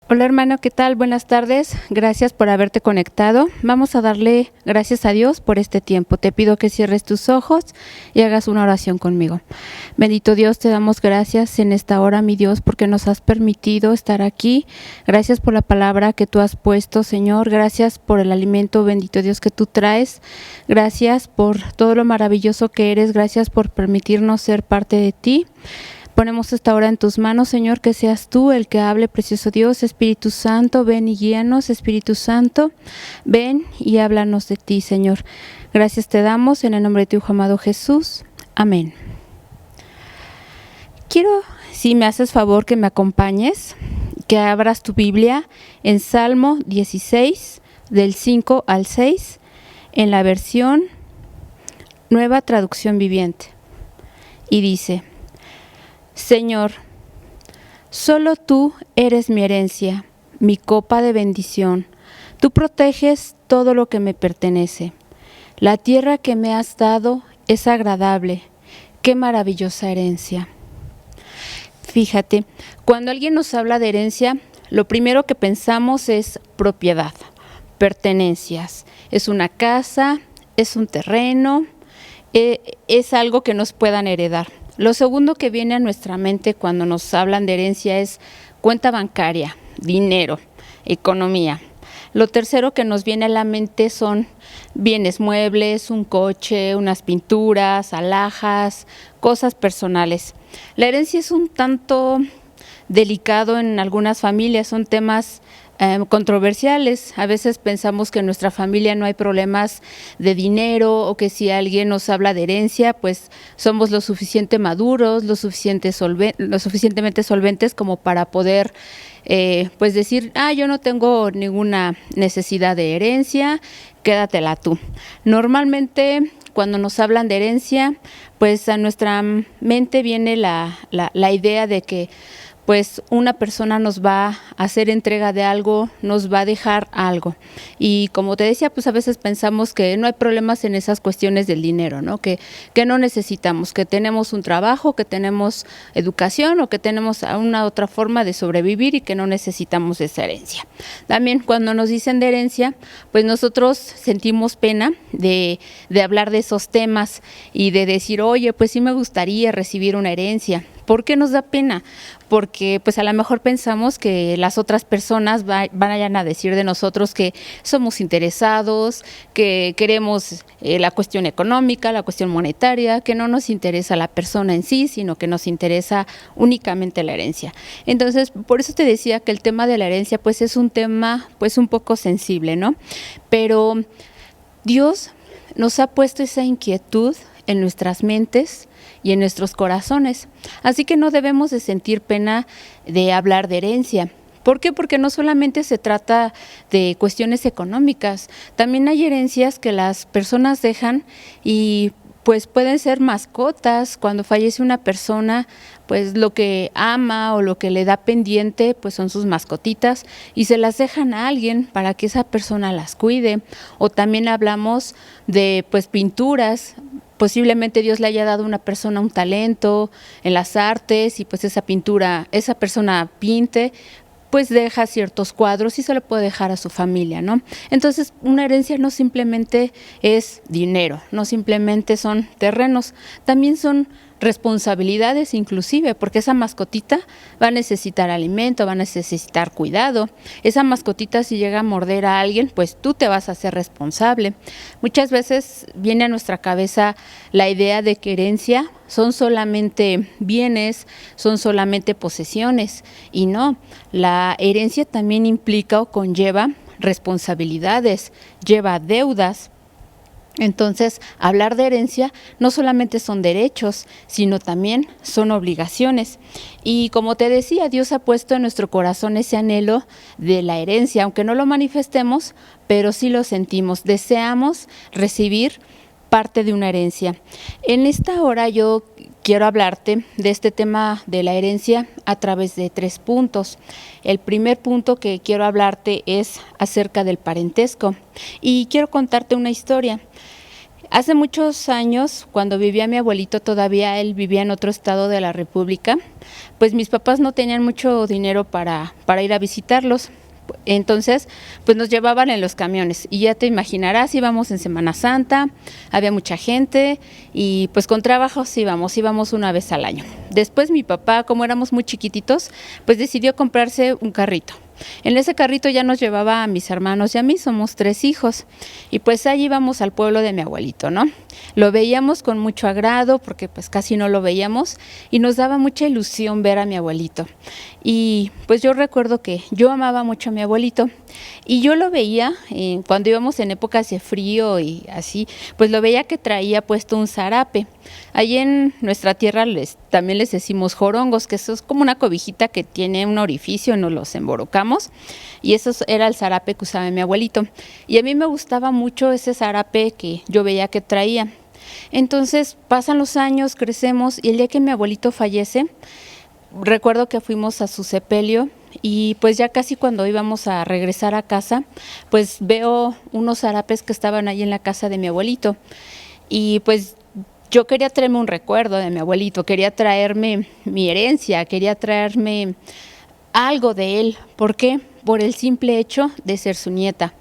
Hola hermano, ¿qué tal? Buenas tardes. Gracias por haberte conectado. Vamos a darle gracias a Dios por este tiempo. Te pido que cierres tus ojos y hagas una oración conmigo. Bendito Dios, te damos gracias en esta hora, mi Dios, porque nos has permitido estar aquí. Gracias por la palabra que tú has puesto, Señor. Gracias por el alimento, bendito Dios, que tú traes. Gracias por todo lo maravilloso que eres. Gracias por permitirnos ser parte de ti. Ponemos esta hora en tus manos, Señor, que seas tú el que hable, precioso Dios. Espíritu Santo, ven y guíanos. Espíritu Santo, ven y háblanos de ti, Señor. Gracias te damos en el nombre de tu Hijo amado Jesús. Amén. Quiero, si me haces favor, que me acompañes, que abras tu Biblia en Salmo 16, del 5 al 6, en la versión Nueva Traducción Viviente. Y dice: Señor, solo tú eres mi herencia, mi copa de bendición. Tú proteges todo lo que me pertenece. La tierra que me has dado es agradable. Qué maravillosa herencia. Fíjate, cuando alguien nos habla de herencia, lo primero que pensamos es propiedad, pertenencias. Es una casa, es un terreno, es algo que nos puedan heredar. Lo segundo que viene a nuestra mente cuando nos hablan de herencia es cuenta bancaria, dinero, economía. Lo tercero que nos viene a la mente son bienes muebles, un coche, unas pinturas, alhajas, cosas personales. La herencia es un tanto delicado en algunas familias, son temas controversiales. A veces pensamos que en nuestra familia no hay problemas de dinero, o que si alguien nos habla de herencia, pues somos lo suficiente maduros, lo suficientemente solventes como para poder pues decir, yo no tengo ninguna necesidad de herencia, quédatela tú. Normalmente cuando nos hablan de herencia, pues a nuestra mente viene la idea de que pues una persona nos va a hacer entrega de algo, nos va a dejar algo. Y como te decía, pues a veces pensamos que no hay problemas en esas cuestiones del dinero, ¿no? Que no necesitamos, que tenemos un trabajo, que tenemos educación o que tenemos una otra forma de sobrevivir y que no necesitamos esa herencia. También cuando nos dicen de herencia, pues nosotros sentimos pena de hablar de esos temas y de decir, oye, pues sí me gustaría recibir una herencia. ¿Por qué nos da pena? Porque pues a lo mejor pensamos que las otras personas vayan a decir de nosotros que somos interesados, que queremos la cuestión económica, la cuestión monetaria, que no nos interesa la persona en sí, sino que nos interesa únicamente la herencia. Entonces, por eso te decía que el tema de la herencia pues es un tema pues un poco sensible, ¿no? Pero Dios nos ha puesto esa inquietud en nuestras mentes y en nuestros corazones. Así que no debemos de sentir pena de hablar de herencia. ¿Por qué? Porque no solamente se trata de cuestiones económicas, también hay herencias que las personas dejan y pues pueden ser mascotas. Cuando fallece una persona, pues lo que ama o lo que le da pendiente, pues son sus mascotitas y se las dejan a alguien para que esa persona las cuide. O también hablamos de pues pinturas. Posiblemente Dios le haya dado a una persona un talento en las artes y pues esa persona pinte, pues deja ciertos cuadros y se lo puede dejar a su familia, ¿no? Entonces, una herencia no simplemente es dinero, no simplemente son terrenos, también son responsabilidades inclusive, porque esa mascotita va a necesitar alimento, va a necesitar cuidado. Esa mascotita, si llega a morder a alguien, pues tú te vas a hacer responsable. Muchas veces viene a nuestra cabeza la idea de que herencia son solamente bienes, son solamente posesiones, y no, la herencia también implica o conlleva responsabilidades, lleva deudas. Entonces, hablar de herencia no solamente son derechos, sino también son obligaciones. Y como te decía, Dios ha puesto en nuestro corazón ese anhelo de la herencia, aunque no lo manifestemos, pero sí lo sentimos. Deseamos recibir parte de una herencia. En esta hora yo quiero hablarte de este tema de la herencia a través de 3 puntos. El primer punto que quiero hablarte es acerca del parentesco y quiero contarte una historia. Hace muchos años, cuando vivía mi abuelito, todavía él vivía en otro estado de la República, pues mis papás no tenían mucho dinero para ir a visitarlos. Entonces, pues nos llevaban en los camiones y ya te imaginarás, íbamos en Semana Santa, había mucha gente y pues con trabajos íbamos una vez al año. Después mi papá, como éramos muy chiquititos, pues decidió comprarse un carrito. En ese carrito ya nos llevaba a mis hermanos y a mí, somos 3 hijos, y pues allí íbamos al pueblo de mi abuelito, ¿no? Lo veíamos con mucho agrado porque pues casi no lo veíamos y nos daba mucha ilusión ver a mi abuelito. Y pues yo recuerdo que yo amaba mucho a mi abuelito y yo lo veía cuando íbamos en épocas de frío y así, pues lo veía que traía puesto un zarape. Allí en nuestra tierra también les decimos jorongos, que eso es como una cobijita que tiene un orificio, nos los emborocamos y eso era el zarape que usaba mi abuelito. Y a mí me gustaba mucho ese zarape que yo veía que traía. Entonces pasan los años, crecemos y el día que mi abuelito fallece, recuerdo que fuimos a su sepelio y pues ya casi cuando íbamos a regresar a casa, pues veo unos zarapes que estaban ahí en la casa de mi abuelito y pues yo quería traerme un recuerdo de mi abuelito, quería traerme mi herencia, quería traerme algo de él. ¿Por qué? Por el simple hecho de ser su nieta,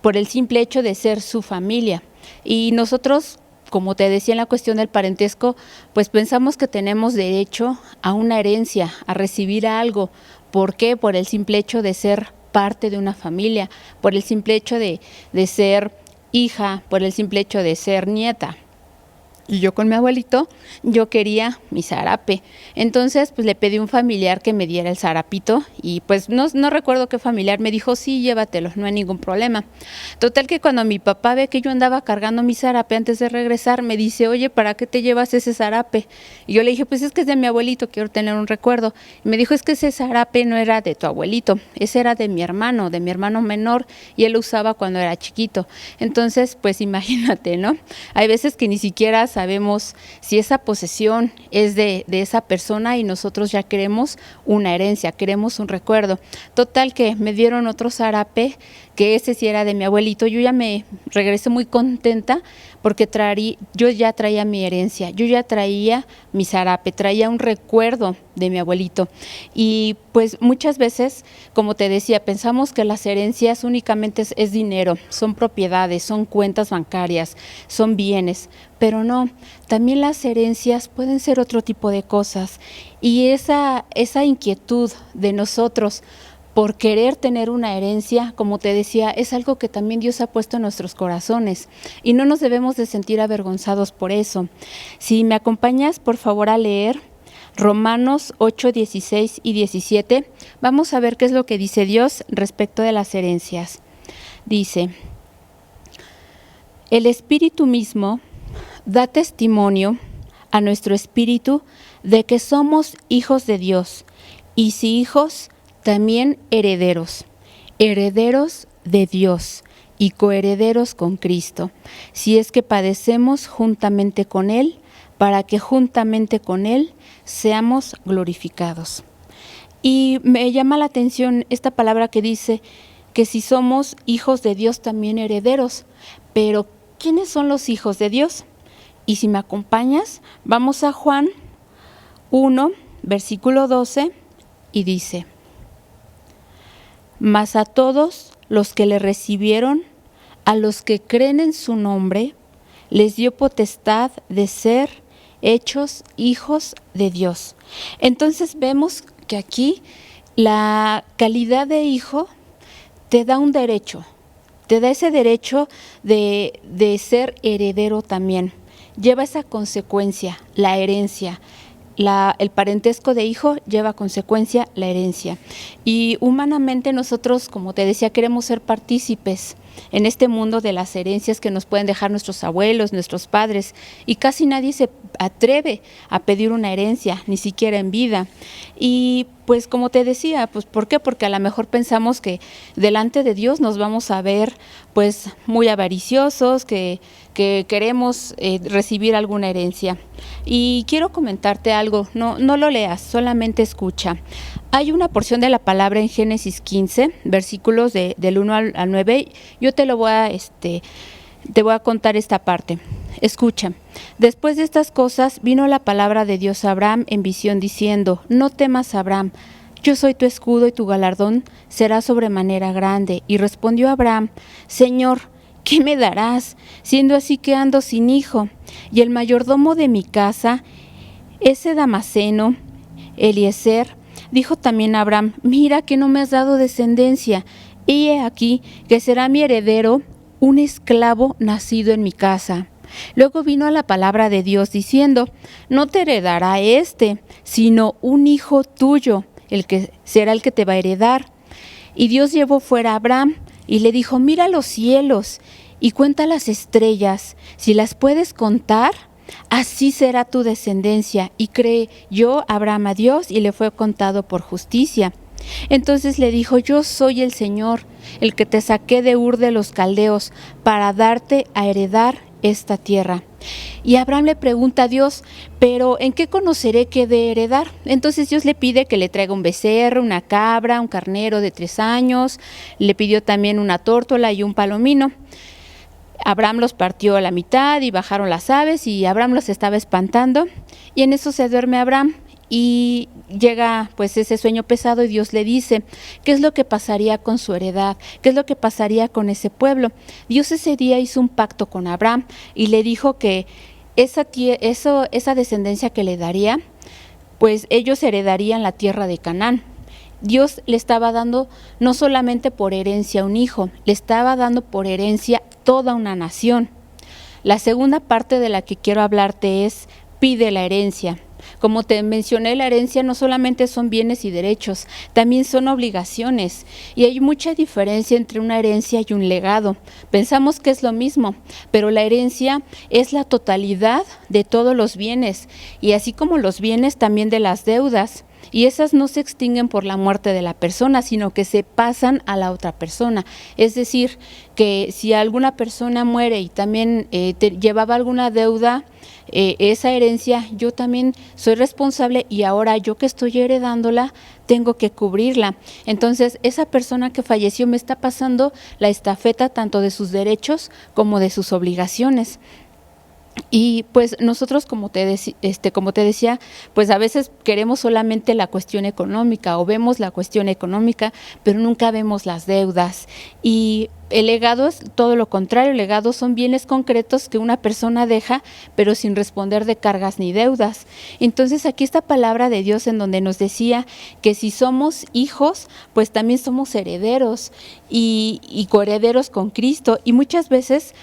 por el simple hecho de ser su familia. Y nosotros, como te decía en la cuestión del parentesco, pues pensamos que tenemos derecho a una herencia, a recibir algo. ¿Por qué? Por el simple hecho de ser parte de una familia, por el simple hecho de ser hija, por el simple hecho de ser nieta. Y yo con mi abuelito, yo quería mi zarape. Entonces, pues le pedí a un familiar que me diera el zarapito y pues no recuerdo qué familiar me dijo, sí, llévatelo, no hay ningún problema. Total que cuando mi papá ve que yo andaba cargando mi zarape antes de regresar, me dice, oye, ¿para qué te llevas ese zarape? Y yo le dije, pues es que es de mi abuelito, quiero tener un recuerdo. Y me dijo, es que ese zarape no era de tu abuelito, ese era de mi hermano menor, y él lo usaba cuando era chiquito. Entonces, pues imagínate, ¿no? Hay veces que ni siquiera sabemos si esa posesión es de esa persona y nosotros ya queremos una herencia, queremos un recuerdo. Total que me dieron otro zarape, que ese sí era de mi abuelito. Yo ya me regresé muy contenta porque yo ya traía mi herencia, yo ya traía mi zarape, traía un recuerdo de mi abuelito. Y pues muchas veces, como te decía, pensamos que las herencias únicamente es dinero, son propiedades, son cuentas bancarias, son bienes, pero no, también las herencias pueden ser otro tipo de cosas. Y esa inquietud de nosotros por querer tener una herencia, como te decía, es algo que también Dios ha puesto en nuestros corazones y no nos debemos de sentir avergonzados por eso. Si me acompañas, por favor, a leer Romanos 8, 16 y 17, vamos a ver qué es lo que dice Dios respecto de las herencias. Dice, el Espíritu mismo da testimonio a nuestro espíritu de que somos hijos de Dios, y si hijos, también herederos, herederos de Dios y coherederos con Cristo, si es que padecemos juntamente con Él, para que juntamente con Él seamos glorificados. Y me llama la atención esta palabra que dice que si somos hijos de Dios, también herederos. Pero, ¿quiénes son los hijos de Dios? Y si me acompañas, vamos a Juan 1, versículo 12, y dice, mas a todos los que le recibieron, a los que creen en su nombre, les dio potestad de ser hechos hijos de Dios. Entonces vemos que aquí la calidad de hijo te da un derecho, te da ese derecho de ser heredero también. Lleva esa consecuencia, la herencia. El parentesco de hijo lleva a consecuencia la herencia. Y humanamente nosotros, como te decía, queremos ser partícipes en este mundo de las herencias que nos pueden dejar nuestros abuelos, nuestros padres, y casi nadie se atreve a pedir una herencia, ni siquiera en vida. Y pues como te decía, pues ¿por qué? Porque a lo mejor pensamos que delante de Dios nos vamos a ver pues muy avariciosos, que queremos recibir alguna herencia. Y quiero comentarte algo, no lo leas, solamente escucha. Hay una porción de la palabra en Génesis 15, versículos del 1 al 9, yo te lo voy a te voy a contar esta parte. Escucha. Después de estas cosas vino la palabra de Dios a Abraham en visión diciendo: no temas, Abraham, yo soy tu escudo y tu galardón será sobremanera grande. Y respondió Abraham: Señor, ¿qué me darás, siendo así que ando sin hijo? Y el mayordomo de mi casa, ese Damaseno, Eliezer, dijo también a Abraham: mira que no me has dado descendencia, y he aquí que será mi heredero un esclavo nacido en mi casa. Luego vino a la palabra de Dios diciendo: no te heredará sino un hijo tuyo, el que será el que te va a heredar. Y Dios llevó fuera a Abraham y le dijo: mira los cielos y cuenta las estrellas, si las puedes contar, así será tu descendencia. Y creyó Abraham a Dios y le fue contado por justicia. Entonces le dijo: yo soy el Señor, el que te saqué de Ur de los Caldeos, para darte a heredar esta tierra. Y Abraham le pregunta a Dios: pero ¿en qué conoceré que he de heredar? Entonces Dios le pide que le traiga un becerro, una cabra, un carnero de 3 años, le pidió también una tórtola y un palomino. Abraham los partió a la mitad y bajaron las aves, y Abraham los estaba espantando, y en eso se duerme Abraham. Y llega pues ese sueño pesado y Dios le dice: ¿qué es lo que pasaría con su heredad? ¿Qué es lo que pasaría con ese pueblo? Dios ese día hizo un pacto con Abraham y le dijo que esa descendencia que le daría, pues ellos heredarían la tierra de Canaán. Dios le estaba dando no solamente por herencia un hijo, le estaba dando por herencia toda una nación. La segunda parte de la que quiero hablarte es: pide la herencia. Como te mencioné, la herencia no solamente son bienes y derechos, también son obligaciones. Y hay mucha diferencia entre una herencia y un legado. Pensamos que es lo mismo, pero la herencia es la totalidad de todos los bienes, y así como los bienes, también de las deudas. Y esas no se extinguen por la muerte de la persona, sino que se pasan a la otra persona. Es decir, que si alguna persona muere y también llevaba alguna deuda, esa herencia yo también soy responsable, y ahora yo que estoy heredándola tengo que cubrirla. Entonces esa persona que falleció me está pasando la estafeta tanto de sus derechos como de sus obligaciones. Y pues nosotros, como te decía, pues a veces queremos solamente la cuestión económica, o vemos la cuestión económica, pero nunca vemos las deudas. Y el legado es todo lo contrario. El legado son bienes concretos que una persona deja, pero sin responder de cargas ni deudas. Entonces aquí esta palabra de Dios en donde nos decía que si somos hijos, pues también somos herederos y coherederos con Cristo. Y muchas veces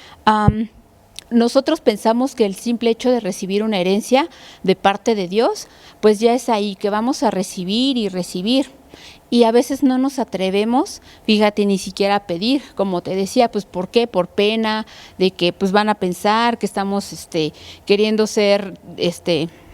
nosotros pensamos que el simple hecho de recibir una herencia de parte de Dios, pues ya es ahí, que vamos a recibir y recibir. Y a veces no nos atrevemos, fíjate, ni siquiera a pedir, como te decía, pues ¿por qué? Por pena de que pues van a pensar que estamos queriendo ser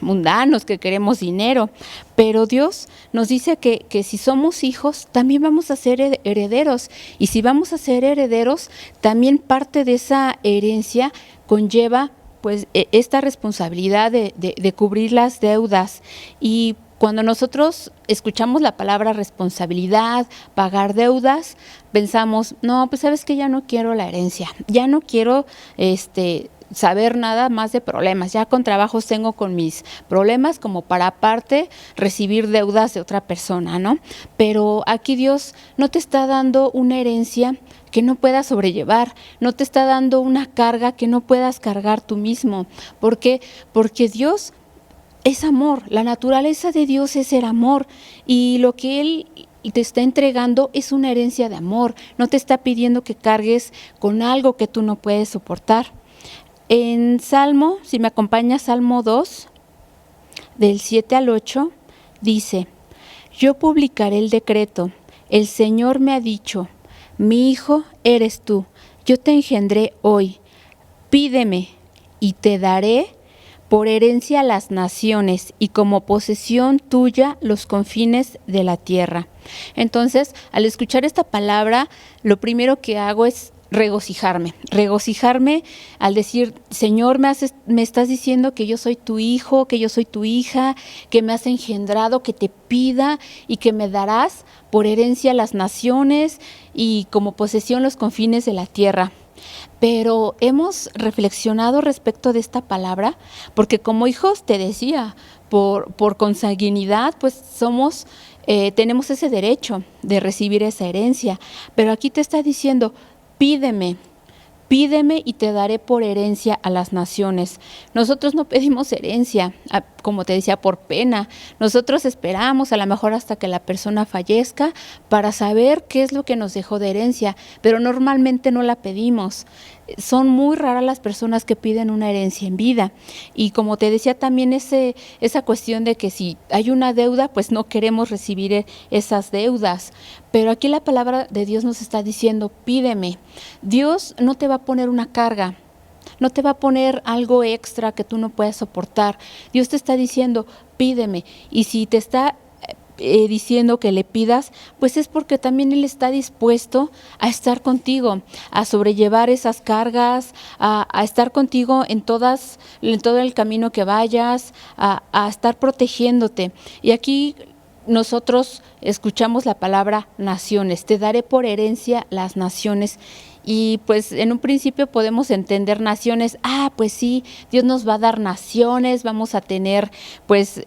mundanos, que queremos dinero. Pero Dios nos dice que si somos hijos, también vamos a ser herederos. Y si vamos a ser herederos, también parte de esa herencia conlleva pues esta responsabilidad de cubrir las deudas. Y cuando nosotros escuchamos la palabra responsabilidad, pagar deudas, pensamos: no, pues sabes que ya no quiero la herencia, ya no quiero saber nada más de problemas, ya con trabajos tengo con mis problemas como para aparte recibir deudas de otra persona, ¿no? Pero aquí Dios no te está dando una herencia que no puedas sobrellevar, no te está dando una carga que no puedas cargar tú mismo. ¿Por qué? Porque Dios es amor, la naturaleza de Dios es el amor, y lo que Él te está entregando es una herencia de amor. No te está pidiendo que cargues con algo que tú no puedes soportar. En Salmo, si me acompaña, Salmo 2, del 7 al 8, dice: yo publicaré el decreto, el Señor me ha dicho, mi hijo eres tú, yo te engendré hoy, pídeme y te daré por herencia a las naciones y como posesión tuya los confines de la tierra. Entonces, al escuchar esta palabra, lo primero que hago es regocijarme al decir: Señor, me estás diciendo que yo soy tu hijo, que yo soy tu hija, que me has engendrado, que te pida y que me darás por herencia a las naciones y como posesión los confines de la tierra. Pero hemos reflexionado respecto de esta palabra, porque como hijos, te decía, por consanguinidad, pues tenemos ese derecho de recibir esa herencia. Pero aquí te está diciendo, pídeme. Pídeme y te daré por herencia a las naciones. Nosotros no pedimos herencia, como te decía, por pena. Nosotros esperamos a lo mejor hasta que la persona fallezca para saber qué es lo que nos dejó de herencia, pero normalmente no la pedimos. Son muy raras las personas que piden una herencia en vida. Y como te decía también esa cuestión de que si hay una deuda, pues no queremos recibir esas deudas. Pero aquí la palabra de Dios nos está diciendo, pídeme. Dios no te va a poner una carga, no te va a poner algo extra que tú no puedas soportar. Dios te está diciendo, pídeme. Y si te está diciendo que le pidas, pues es porque también Él está dispuesto a estar contigo, a sobrellevar esas cargas, a estar contigo en todo el camino que vayas, a estar protegiéndote. Y aquí nosotros escuchamos la palabra naciones, te daré por herencia las naciones. Y pues en un principio podemos entender naciones, pues sí, Dios nos va a dar naciones, vamos a tener pues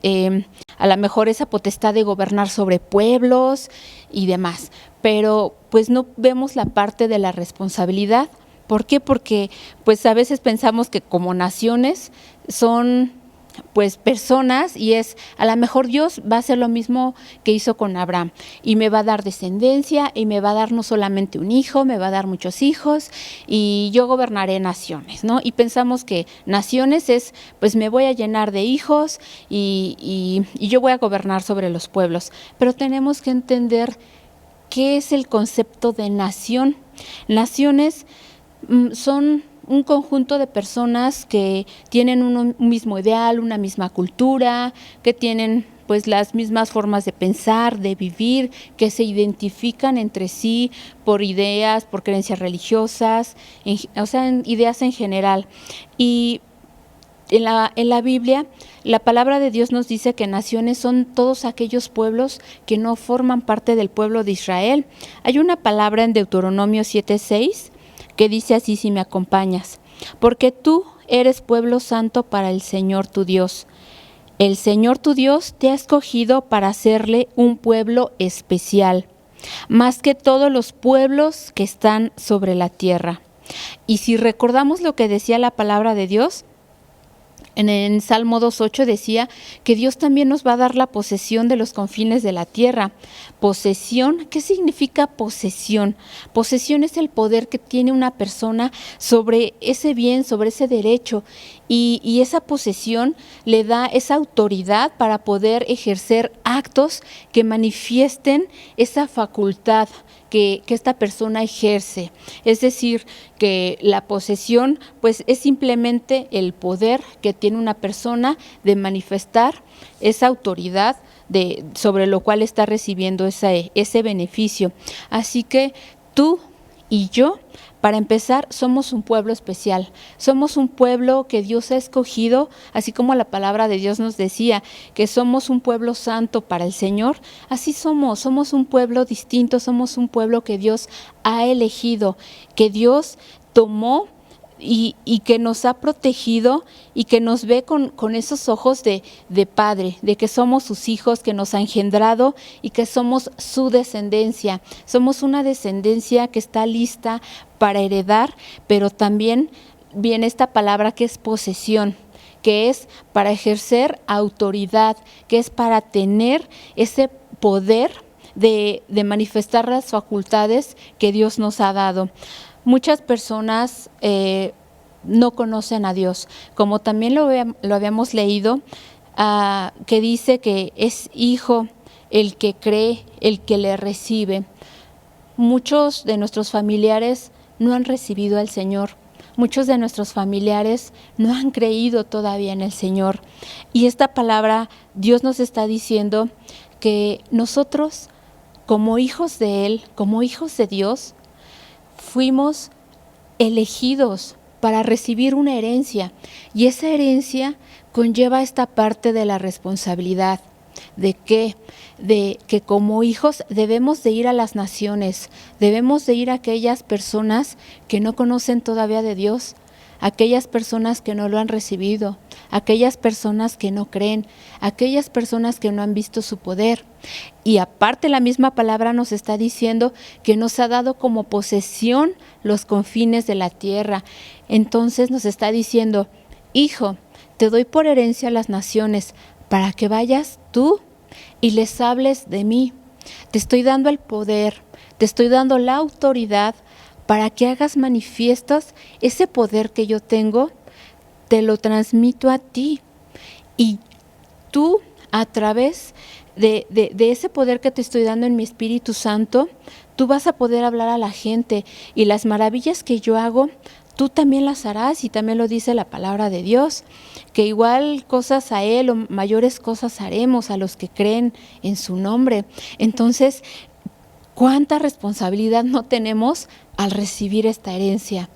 a lo mejor esa potestad de gobernar sobre pueblos y demás, pero pues no vemos la parte de la responsabilidad. ¿Por qué? Porque pues a veces pensamos que como naciones son pues personas, y a lo mejor Dios va a hacer lo mismo que hizo con Abraham y me va a dar descendencia y me va a dar no solamente un hijo, me va a dar muchos hijos y yo gobernaré naciones, ¿no? Y pensamos que naciones es pues me voy a llenar de hijos y yo voy a gobernar sobre los pueblos, pero tenemos que entender qué es el concepto de nación. Naciones son un conjunto de personas que tienen un mismo ideal, una misma cultura, que tienen pues las mismas formas de pensar, de vivir, que se identifican entre sí por ideas, por creencias religiosas, ideas en general. Y en la Biblia, la palabra de Dios nos dice que naciones son todos aquellos pueblos que no forman parte del pueblo de Israel. Hay una palabra en Deuteronomio 7:6 que dice así, si me acompañas, porque tú eres pueblo santo para el Señor tu Dios. El Señor tu Dios te ha escogido para hacerle un pueblo especial, más que todos los pueblos que están sobre la tierra. Y si recordamos lo que decía la palabra de Dios, en Salmo 2:8 decía que Dios también nos va a dar la posesión de los confines de la tierra. Posesión, ¿qué significa posesión? Posesión es el poder que tiene una persona sobre ese bien, sobre ese derecho. Y esa posesión le da esa autoridad para poder ejercer actos que manifiesten esa facultad que esta persona ejerce. Es decir, que la posesión pues es simplemente el poder que tiene una persona de manifestar esa autoridad sobre lo cual está recibiendo ese beneficio. Así que tú y yo, para empezar, somos un pueblo especial, somos un pueblo que Dios ha escogido, así como la palabra de Dios nos decía que somos un pueblo santo para el Señor, así somos un pueblo distinto, somos un pueblo que Dios ha elegido, que Dios tomó y que nos ha protegido y que nos ve con esos ojos de padre, de que somos sus hijos, que nos ha engendrado y que somos su descendencia. Somos una descendencia que está lista para heredar, pero también viene esta palabra que es posesión, que es para ejercer autoridad, que es para tener ese poder de manifestar las facultades que Dios nos ha dado. Muchas personas no conocen a Dios, como también lo habíamos leído, que dice que es hijo el que cree, el que le recibe. Muchos de nuestros familiares no han recibido al Señor, muchos de nuestros familiares no han creído todavía en el Señor. Y esta palabra, Dios nos está diciendo que nosotros, como hijos de Él, como hijos de Dios, fuimos elegidos para recibir una herencia, y esa herencia conlleva esta parte de la responsabilidad. ¿De qué? De que como hijos debemos de ir a las naciones, debemos de ir a aquellas personas que no conocen todavía de Dios, aquellas personas que no lo han recibido, aquellas personas que no creen, aquellas personas que no han visto su poder. Y aparte la misma palabra nos está diciendo que nos ha dado como posesión los confines de la tierra. Entonces nos está diciendo, hijo, te doy por herencia a las naciones para que vayas tú y les hables de mí. Te estoy dando el poder, te estoy dando la autoridad para que hagas manifiestos ese poder que yo tengo, te lo transmito a ti. Y tú, a través de ese poder que te estoy dando en mi Espíritu Santo, tú vas a poder hablar a la gente. Y las maravillas que yo hago, tú también las harás, y también lo dice la palabra de Dios, que igual cosas a Él o mayores cosas haremos a los que creen en su nombre. Entonces, ¿cuánta responsabilidad no tenemos al recibir esta herencia?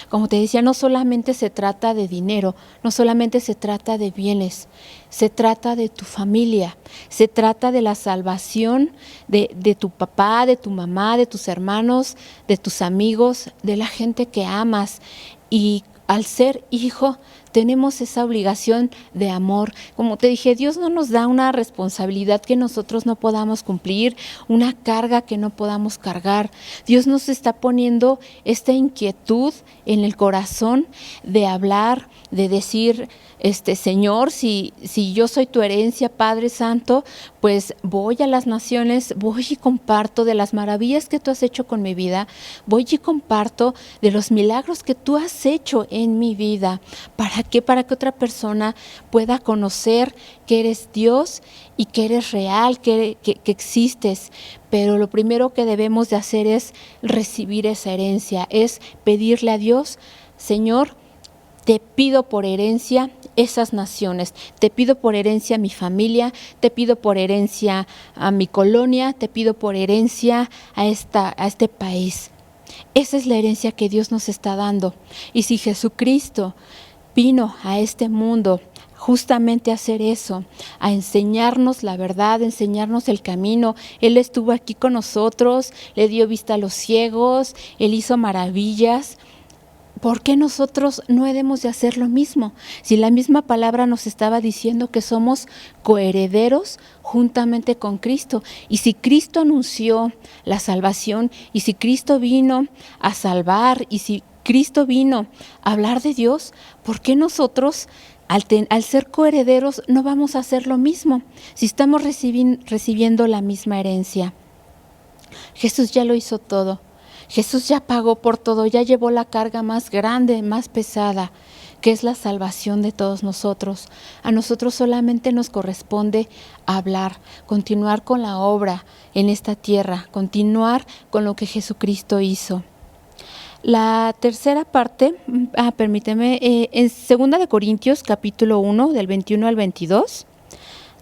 Como te decía, no solamente se trata de dinero, no solamente se trata de bienes, se trata de tu familia, se trata de la salvación de tu papá, de tu mamá, de tus hermanos, de tus amigos, de la gente que amas. Y al ser hijo, tenemos esa obligación de amor. Como te dije, Dios no nos da una responsabilidad que nosotros no podamos cumplir, una carga que no podamos cargar. Dios nos está poniendo esta inquietud en el corazón de hablar, de decir, Señor, si yo soy tu herencia, Padre Santo, pues voy a las naciones, voy y comparto de las maravillas que tú has hecho con mi vida, voy y comparto de los milagros que tú has hecho en mi vida. ¿Para qué? Para que otra persona pueda conocer que eres Dios y que eres real, que existes. Pero lo primero que debemos de hacer es recibir esa herencia, es pedirle a Dios, Señor, te pido por herencia esas naciones, te pido por herencia a mi familia, te pido por herencia a mi colonia, te pido por herencia a este país. Esa es la herencia que Dios nos está dando. Y si Jesucristo vino a este mundo justamente a hacer eso, a enseñarnos la verdad, a enseñarnos el camino. Él estuvo aquí con nosotros, le dio vista a los ciegos, Él hizo maravillas. ¿Por qué nosotros no debemos de hacer lo mismo? Si la misma palabra nos estaba diciendo que somos coherederos juntamente con Cristo. Y si Cristo anunció la salvación, y si Cristo vino a salvar, y si Cristo vino a hablar de Dios, ¿por qué nosotros, al ser coherederos, no vamos a hacer lo mismo? Si estamos recibiendo la misma herencia. Jesús ya lo hizo todo. Jesús ya pagó por todo, ya llevó la carga más grande, más pesada, que es la salvación de todos nosotros. A nosotros solamente nos corresponde hablar, continuar con la obra en esta tierra, continuar con lo que Jesucristo hizo. La tercera parte, permíteme, en 2 Corintios capítulo 1, del 21 al 22,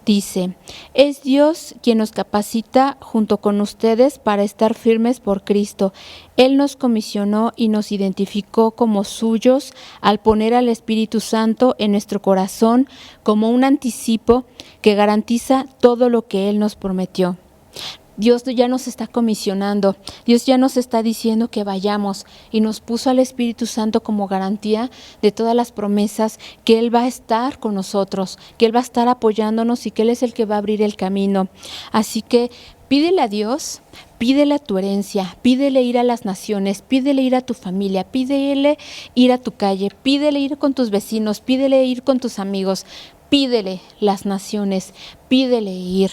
dice, es Dios quien nos capacita junto con ustedes para estar firmes por Cristo. Él nos comisionó y nos identificó como suyos al poner al Espíritu Santo en nuestro corazón como un anticipo que garantiza todo lo que Él nos prometió. Dios ya nos está comisionando, Dios ya nos está diciendo que vayamos y nos puso al Espíritu Santo como garantía de todas las promesas que Él va a estar con nosotros, que Él va a estar apoyándonos y que Él es el que va a abrir el camino. Así que pídele a Dios, pídele a tu herencia, pídele ir a las naciones, pídele ir a tu familia, pídele ir a tu calle, pídele ir con tus vecinos, pídele ir con tus amigos, pídele las naciones, pídele ir.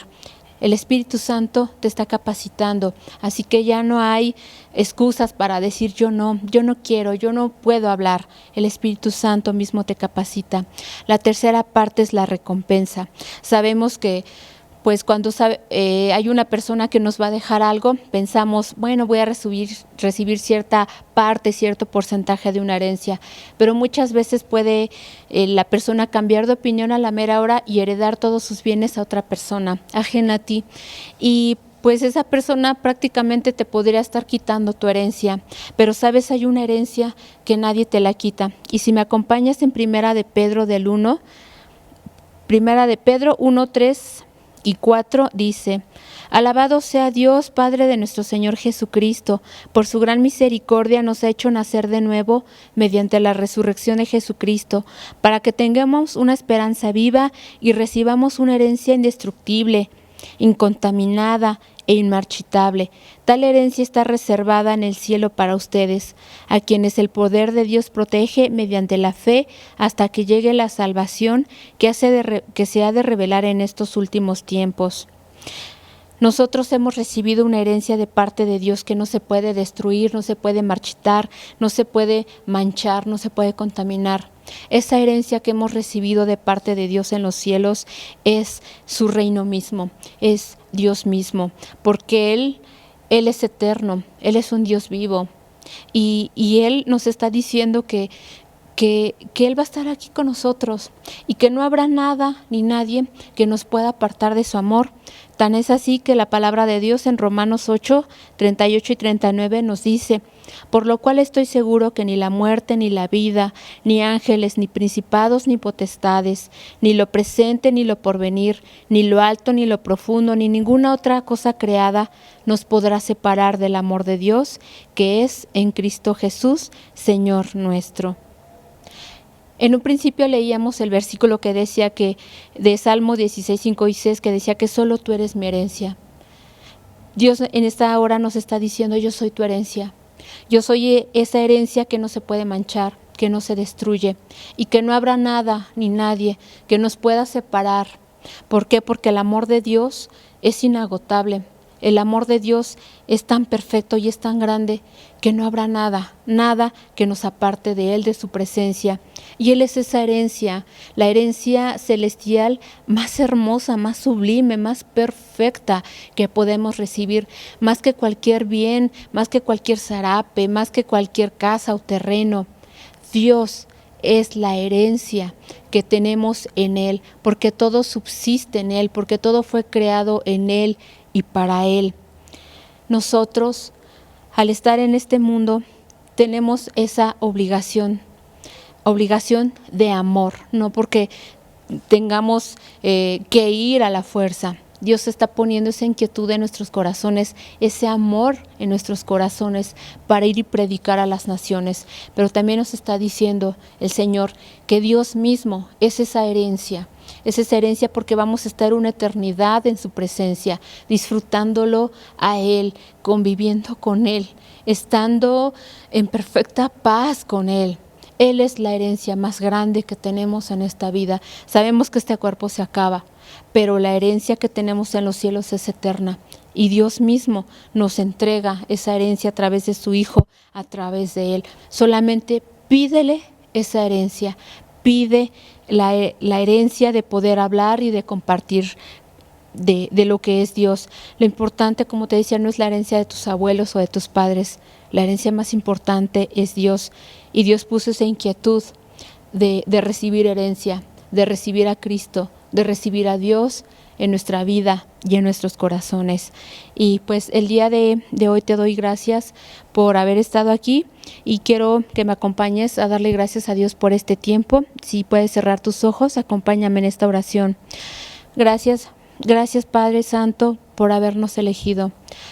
El Espíritu Santo te está capacitando, así que ya no hay excusas para decir yo no quiero, yo no puedo hablar. El Espíritu Santo mismo te capacita. La tercera parte es la recompensa. Sabemos que pues cuando hay una persona que nos va a dejar algo, pensamos, bueno, voy a recibir cierta parte, cierto porcentaje de una herencia, pero muchas veces puede la persona cambiar de opinión a la mera hora y heredar todos sus bienes a otra persona, ajena a ti, y pues esa persona prácticamente te podría estar quitando tu herencia, pero sabes, hay una herencia que nadie te la quita. Y si me acompañas en Primera de Pedro 1, 3 y 4 dice: Alabado sea Dios, Padre de nuestro Señor Jesucristo, por su gran misericordia nos ha hecho nacer de nuevo mediante la resurrección de Jesucristo, para que tengamos una esperanza viva y recibamos una herencia indestructible, incontaminada e inmarchitable. Tal herencia está reservada en el cielo para ustedes, a quienes el poder de Dios protege mediante la fe hasta que llegue la salvación que se ha de revelar en estos últimos tiempos. Nosotros hemos recibido una herencia de parte de Dios que no se puede destruir, no se puede marchitar, no se puede manchar, no se puede contaminar. Esa herencia que hemos recibido de parte de Dios en los cielos es su reino mismo, es Dios mismo, porque Él es eterno, Él es un Dios vivo y Él nos está diciendo que Él va a estar aquí con nosotros y que no habrá nada ni nadie que nos pueda apartar de su amor. Tan es así que la palabra de Dios en Romanos 8, 38 y 39 nos dice: por lo cual estoy seguro que ni la muerte, ni la vida, ni ángeles, ni principados, ni potestades, ni lo presente, ni lo porvenir, ni lo alto, ni lo profundo, ni ninguna otra cosa creada nos podrá separar del amor de Dios, que es en Cristo Jesús, Señor nuestro. En un principio leíamos el versículo que decía que, de Salmo 16, 5 y 6, que decía que solo tú eres mi herencia. Dios en esta hora nos está diciendo: yo soy tu herencia. Yo soy esa herencia que no se puede manchar, que no se destruye y que no habrá nada ni nadie que nos pueda separar. ¿Por qué? Porque el amor de Dios es inagotable. El amor de Dios es tan perfecto y es tan grande que no habrá nada que nos aparte de Él, de su presencia. Y Él es esa herencia, la herencia celestial más hermosa, más sublime, más perfecta que podemos recibir, más que cualquier bien, más que cualquier zarape, más que cualquier casa o terreno. Dios es la herencia que tenemos en Él, porque todo subsiste en Él, porque todo fue creado en Él y para Él. Nosotros, al estar en este mundo, tenemos esa obligación de amor, no porque tengamos que ir a la fuerza. Dios está poniendo esa inquietud en nuestros corazones, ese amor en nuestros corazones para ir y predicar a las naciones. Pero también nos está diciendo el Señor que Dios mismo es esa herencia porque vamos a estar una eternidad en su presencia, disfrutándolo a Él, conviviendo con Él, estando en perfecta paz con Él. Él es la herencia más grande que tenemos en esta vida. Sabemos que este cuerpo se acaba, pero la herencia que tenemos en los cielos es eterna. Y Dios mismo nos entrega esa herencia a través de su Hijo, a través de Él. Solamente pídele esa herencia, pide la herencia de poder hablar y de compartir de lo que es Dios. Lo importante, como te decía, no es la herencia de tus abuelos o de tus padres. La herencia más importante es Dios. Y Dios puso esa inquietud de recibir herencia, de recibir a Cristo, de recibir a Dios en nuestra vida y en nuestros corazones. Y pues el día de hoy te doy gracias por haber estado aquí y quiero que me acompañes a darle gracias a Dios por este tiempo. Si puedes cerrar tus ojos, acompáñame en esta oración. Gracias Padre Santo por habernos elegido.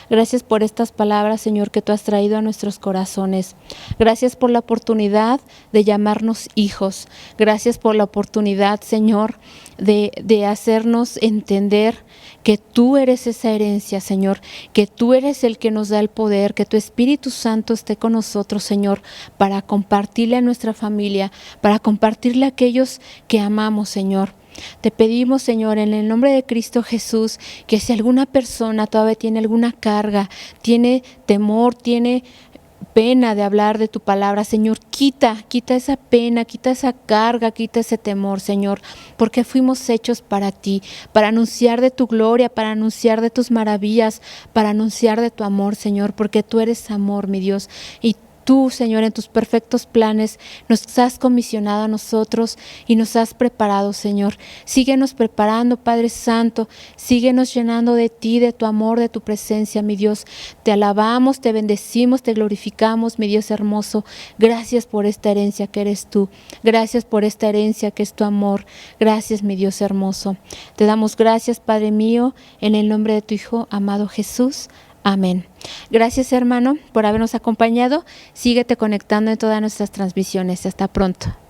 Gracias por estas palabras, Señor, que tú has traído a nuestros corazones. Gracias por la oportunidad de llamarnos hijos. Gracias por la oportunidad, Señor, de hacernos entender que tú eres esa herencia, Señor, que tú eres el que nos da el poder, que tu Espíritu Santo esté con nosotros, Señor, para compartirle a nuestra familia, para compartirle a aquellos que amamos, Señor. Te pedimos, Señor, en el nombre de Cristo Jesús, que si alguna persona todavía tiene alguna carga, tiene temor, tiene pena de hablar de tu palabra, Señor, quita esa pena, quita esa carga, quita ese temor, Señor, porque fuimos hechos para ti, para anunciar de tu gloria, para anunciar de tus maravillas, para anunciar de tu amor, Señor, porque tú eres amor, mi Dios, y Tú, Señor, en tus perfectos planes nos has comisionado a nosotros y nos has preparado, Señor. Síguenos preparando, Padre Santo. Síguenos llenando de ti, de tu amor, de tu presencia, mi Dios. Te alabamos, te bendecimos, te glorificamos, mi Dios hermoso. Gracias por esta herencia que eres tú. Gracias por esta herencia que es tu amor. Gracias, mi Dios hermoso. Te damos gracias, Padre mío, en el nombre de tu Hijo amado Jesús. Amén. Gracias, hermano, por habernos acompañado. Síguete conectando en todas nuestras transmisiones. Hasta pronto.